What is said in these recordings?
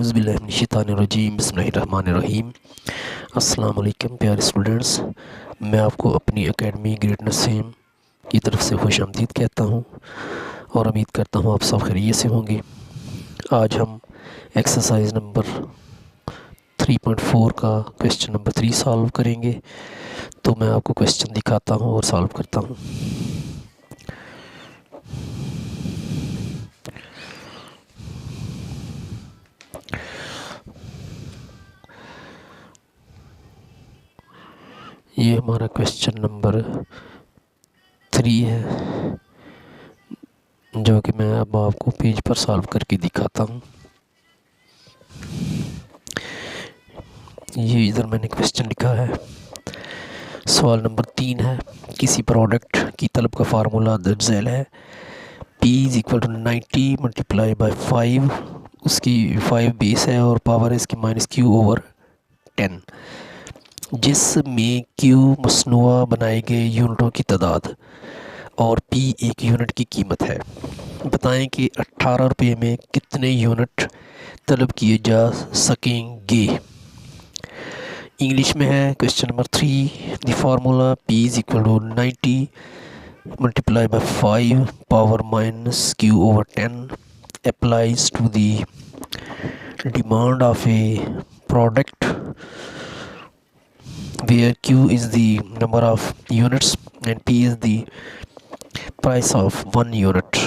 औज़ुबिल्लाहिमिनश्शैतानिर्रजीम बिस्मिल्लाहिर्रहमानिर्रहीम। अस्सलाम वालेकुम प्यारे स्टूडेंट्स, मैं आपको अपनी एकेडमी ग्रेट नसीम की तरफ से खुशामदीद कहता हूँ और उम्मीद करता हूँ आप सब खैरियत से होंगे। आज हम एक्सरसाइज नंबर 3.4 का क्वेश्चन नंबर 3 सॉल्व करेंगे। तो मैं आपको क्वेश्चन दिखाता हूँ और सॉल्व करता हूँ। ये हमारा क्वेश्चन नंबर 3 है, जो कि मैं अब आपको पेज पर सॉल्व करके दिखाता हूँ। ये इधर मैंने क्वेश्चन लिखा है। सवाल नंबर 3 है, किसी प्रोडक्ट की तलब का फार्मूला दर्ज झैल है। P = 90 मल्टीप्लाई बाई 5, उसकी 5 बेस है और पावर है इसकी -Q/10, जिसमें Q मसनूआ बनाए गए यूनिटों की तादाद और P एक यूनिट की कीमत है। बताएं कि 18 रुपये में कितने यूनिट तलब किए जा सकेंगे। इंग्लिश में है question number 3। The formula P = 90 multiply by 5 power -Q/10 applies to the demand of a product where Q is the number of units and P is the price of 1 unit.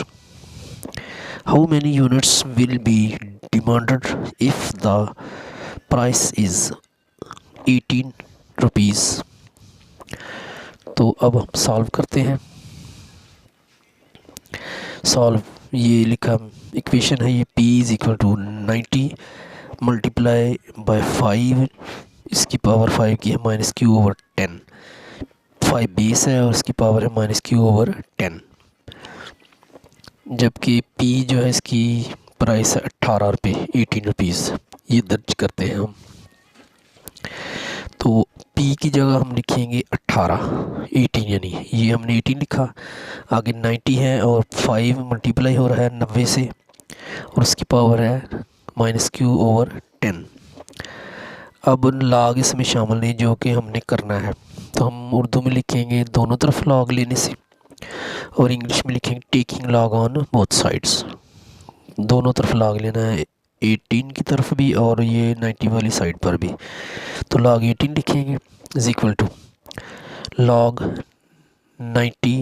How many units will be demanded if the price is 18 rupees. तो अब हम solve करते हैं। Solve ये लिखा equation है, ये P = 90 multiply by 5, इसकी पावर 5 की है -Q/10, 5 बेस है और इसकी पावर है -Q/10, जबकि P जो है इसकी प्राइस है 18 रुपये, 18 रुपीज़। ये दर्ज करते हैं हम। तो P की जगह हम लिखेंगे 18, 18 यानी ये हमने 18 लिखा। आगे 90 है और 5 मल्टीप्लाई हो रहा है 90 से और उसकी पावर है -Q/10। अब लॉग इसमें शामिल नहीं, जो कि हमने करना है। तो हम उर्दू में लिखेंगे दोनों तरफ लॉग लेने से, और इंग्लिश में लिखेंगे taking log on both sides. दोनों तरफ लॉग लेना है, 18 की तरफ भी और ये 90 वाली साइड पर भी। तो log 18 लिखेंगे = log 90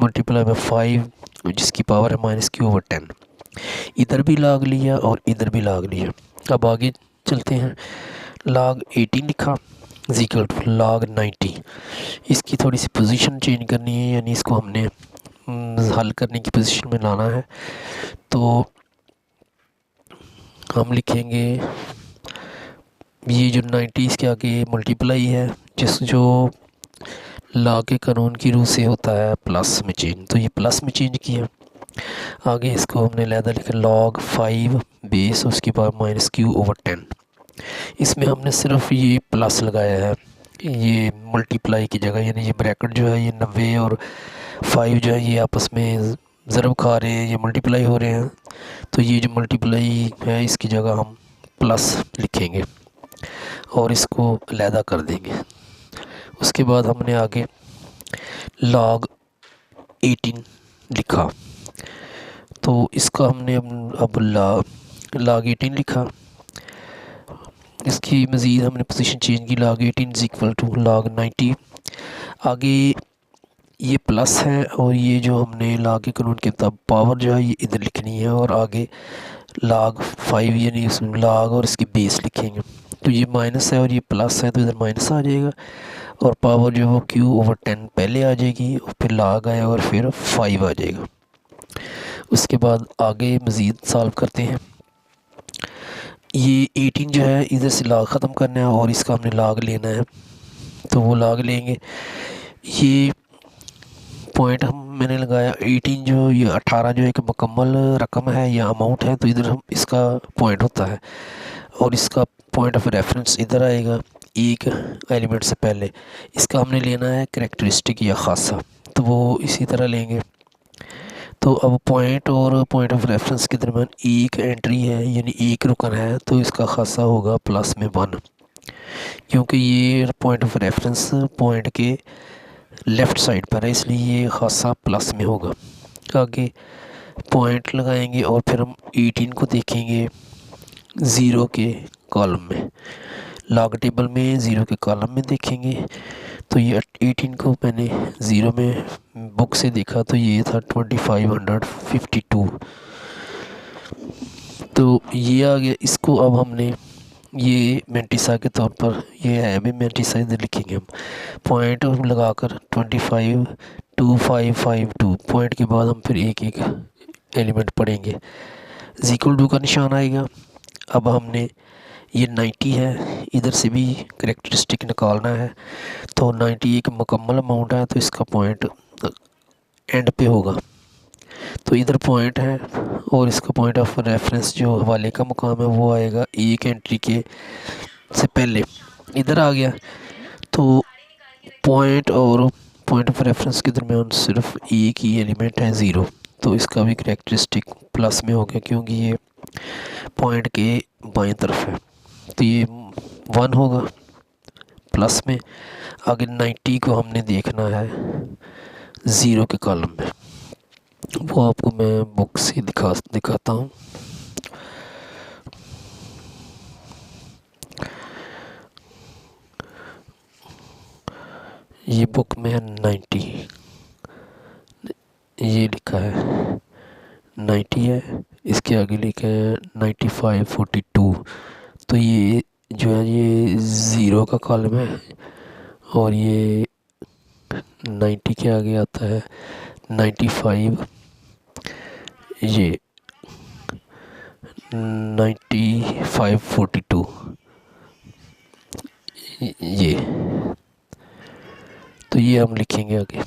मल्टीप्लाई बाई 5, जिसकी पावर है -Q/10। इधर भी log लिया और इधर भी log लिया। अब आगे चलते हैं। log 18 लिखा = log 90। इसकी थोड़ी सी पोजीशन चेंज करनी है, यानी इसको हमने हल करने की पोजीशन में लाना है। तो हम लिखेंगे ये जो 90 इसके आगे मल्टीप्लाई है, जो लॉ के कानून की रूह से होता है प्लस में चेंज, तो ये प्लस में चेंज किया। आगे इसको हमने लहदा लिखा log 5 बेस, उसके बाद -Q/10। इसमें हमने सिर्फ ये प्लस लगाया है, ये मल्टीप्लाई की जगह, यानी ये ब्रैकेट जो है ये 90 और 5 जो है ये आपस में ज़रब खा रहे हैं, ये मल्टीप्लाई हो रहे हैं। तो ये जो मल्टीप्लाई है इसकी जगह हम प्लस लिखेंगे और इसको अलहदा कर देंगे। उसके बाद हमने आगे log 18 लिखा, तो इसका हमने अब log 18 लिखा। इसकी मज़ीद हमने पोजीशन चेंज की, log 18 = log 90। आगे ये प्लस है और ये जो हमने लॉग के कानून के तब पावर जो है ये इधर लिखनी है, और आगे log 5 यानी इसमें log और इसकी बेस लिखेंगे। तो ये माइनस है और ये प्लस है, तो इधर माइनस आ जाएगा और पावर जो है वो Q/10 पहले आ जाएगी और फिर log आएगा और फिर 5 आ जाएगा। उसके बाद आगे मज़ीद सॉल्व करते हैं। ये 18 जो है इधर से log ख़त्म करना है और इसका हमने log लेना है, तो वो log लेंगे। ये पॉइंट मैंने लगाया 18, जो ये 18 जो एक मुकम्मल रकम है या अमाउंट है, तो इधर हम इसका पॉइंट होता है और इसका पॉइंट ऑफ रेफरेंस इधर आएगा एक एलिमेंट से पहले। इसका हमने लेना है करैक्टरिस्टिक या ख़ासा, तो वो इसी तरह लेंगे। तो अब पॉइंट और पॉइंट ऑफ रेफरेंस के दरमियान एक एंट्री है, यानी एक रुकन है, तो इसका खासा होगा प्लस में 1, क्योंकि ये पॉइंट ऑफ रेफरेंस पॉइंट के लेफ़्ट साइड पर है, इसलिए ये खासा प्लस में होगा। आगे पॉइंट लगाएंगे और फिर हम 18 को देखेंगे ज़ीरो के कॉलम में, लॉग टेबल में ज़ीरो के कॉलम में देखेंगे। तो ये 18 को मैंने ज़ीरो में बुक से देखा तो ये था 2552। तो ये आ गया। इसको अब हमने ये मेंटिसा के तौर पर, ये है अभी मेंटिसा, इधर लिखेंगे हम पॉइंट लगाकर 252552 पॉइंट के बाद हम फिर एक एक एलिमेंट पढ़ेंगे। इक्वल टू का निशान आएगा। अब हमने ये 90 है, इधर से भी करेक्टरिस्टिक निकालना है। तो 90 एक मुकम्मल अमाउंट है, तो इसका पॉइंट एंड पे होगा। तो इधर पॉइंट है और इसका पॉइंट ऑफ रेफरेंस जो हवाले का मुकाम है वो आएगा एक एंट्री के से पहले, इधर आ गया। तो पॉइंट और पॉइंट ऑफ रेफरेंस के दरमियान सिर्फ एक ही एलिमेंट है, ज़ीरो, तो इसका भी करेक्टरिस्टिक प्लस में हो गया, क्योंकि ये पॉइंट के बाएं तरफ है। तो ये 1 होगा प्लस में। आगे 90 को हमने देखना है ज़ीरो के कॉलम में, वो आपको मैं बुक से दिखाता हूँ। ये बुक में है 90, ये लिखा है 90 है, इसके आगे लिखा है 9542। तो ये जो है ये ज़ीरो का कॉलम है और ये 90 के आगे आता है 95, ये 9542 ये। तो ये हम लिखेंगे आगे,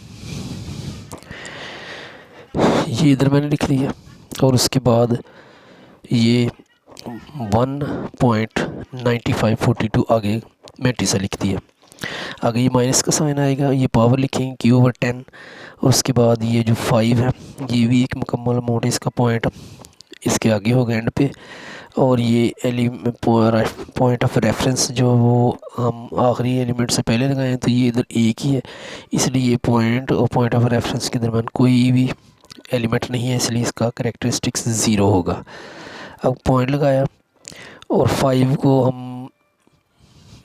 ये इधर मैंने लिख दिया। और उसके बाद ये 1.9542 आगे मेंटिसा लिख दिया। आगे ये माइनस का साइन आएगा, ये पावर लिखेंगे Q/10। और उसके बाद ये जो 5 है ये भी एक मुकम्मल अमाउंट है, इसका पॉइंट इसके आगे होगा एंड पे। और ये पॉइंट ऑफ रेफरेंस जो वो हम आखिरी एलिमेंट से पहले लगाए हैं, तो ये इधर एक ही है, इसलिए ये पॉइंट और पॉइंट ऑफ रेफरेंस के दरमियान कोई भी एलिमेंट नहीं है, इसलिए इसका करेक्टरिस्टिक्स ज़ीरो होगा। अब पॉइंट लगाया और 5 को हम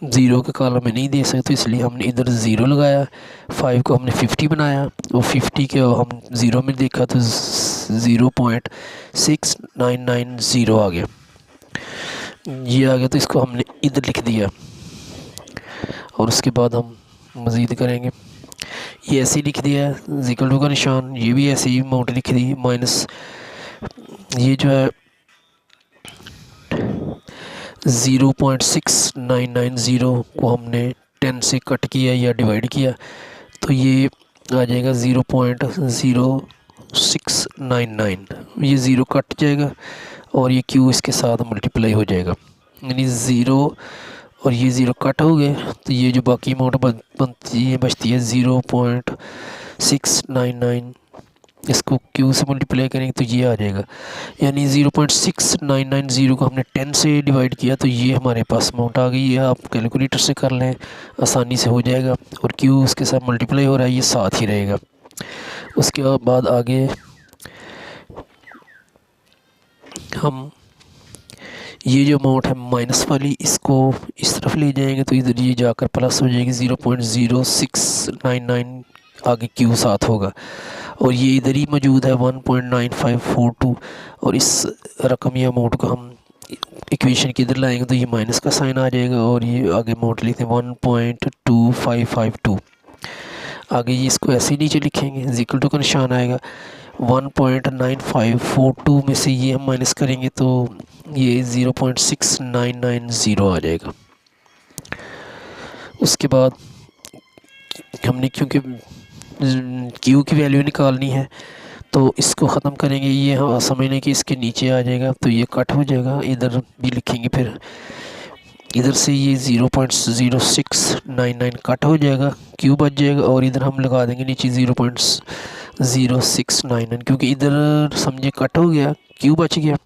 ज़ीरो के कॉलम में नहीं दे सकते, इसलिए हमने इधर ज़ीरो लगाया। 5 को हमने 50 बनाया और 50 के हम ज़ीरो में देखा तो 0.6990 आ गया, ये आ गया। तो इसको हमने इधर लिख दिया और उसके बाद हम मज़ीद करेंगे। ये ऐसे ही लिख दिया है इक्वल टू का निशान, ये भी ऐसे ही अमाउंट लिख दी माइनस, ये जो है 0.6990 को हमने 10 से कट किया या डिवाइड किया, तो ये आ जाएगा 0.0699, ये ज़ीरो कट जाएगा और ये Q इसके साथ मल्टीप्लाई हो जाएगा, यानी ज़ीरो और ये ज़ीरो कट हो गए। तो ये जो बाकी अमाउंट बनती है बचती है 0.699, इसको Q से मल्टीप्लाई करेंगे तो ये आ जाएगा, यानी 0.6990 को हमने 10 से डिवाइड किया, तो ये हमारे पास अमाउंट आ गई है। आप कैलकुलेटर से कर लें, आसानी से हो जाएगा। और Q उसके साथ मल्टीप्लाई हो रहा है, ये साथ ही रहेगा। उसके बाद आगे हम ये जो अमाउंट है माइनस वाली, इसको इस तरफ ले जाएंगे तो इधर ये जाकर प्लस हो जाएगी 0.0699, आगे Q साथ होगा और ये इधर ही मौजूद है 1.9542। और इस रकम या अमाउंट को हम इक्वेशन के इधर लाएंगे तो ये माइनस का साइन आ जाएगा और ये आगे अमाउंट लिखते हैं 1.2552। आगे ये इसको ऐसे ही नीचे लिखेंगे, इक्वल टू का निशान आएगा। 1.9542 में से ये हम माइनस करेंगे तो ये 0.6990 आ जाएगा। उसके बाद हमने क्योंकि Q की वैल्यू निकालनी है तो इसको ख़त्म करेंगे, ये हम समझ लें कि इसके नीचे आ जाएगा, तो ये कट हो जाएगा। इधर भी लिखेंगे, फिर इधर से ये 0.0699 कट हो जाएगा, Q बच जाएगा और इधर हम लगा देंगे नीचे 0.699, क्योंकि इधर समझे कट हो गया, क्यों बच गया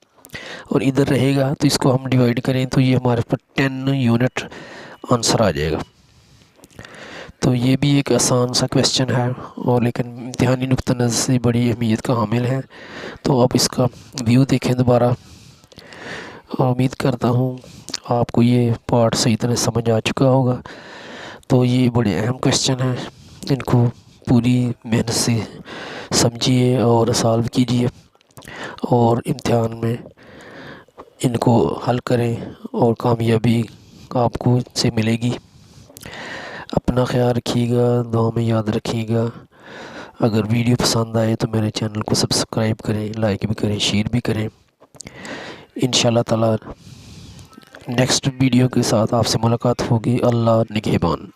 और इधर रहेगा, तो इसको हम डिवाइड करें तो ये हमारे पास 10 यूनिट आंसर आ जाएगा। तो ये भी एक आसान सा क्वेश्चन है और लेकिन इम्तिहानी नुक्ता नज़र से बड़ी अहमियत का हामिल है। तो आप इसका व्यू देखें दोबारा, और उम्मीद करता हूँ आपको ये पार्ट सही तरह समझ आ चुका होगा। तो ये बड़े अहम क्वेश्चन हैं, इनको पूरी मेहनत से समझिए और सॉल्व कीजिए और इम्तिहान में इनको हल करें और कामयाबी आपको इनसे मिलेगी। अपना ख्याल रखिएगा, दुआ में याद रखिएगा। अगर वीडियो पसंद आए तो मेरे चैनल को सब्सक्राइब करें, लाइक भी करें, शेयर भी करें। इंशाल्लाह ताला नेक्स्ट वीडियो के साथ आपसे मुलाकात होगी। अल्लाह निगहबान।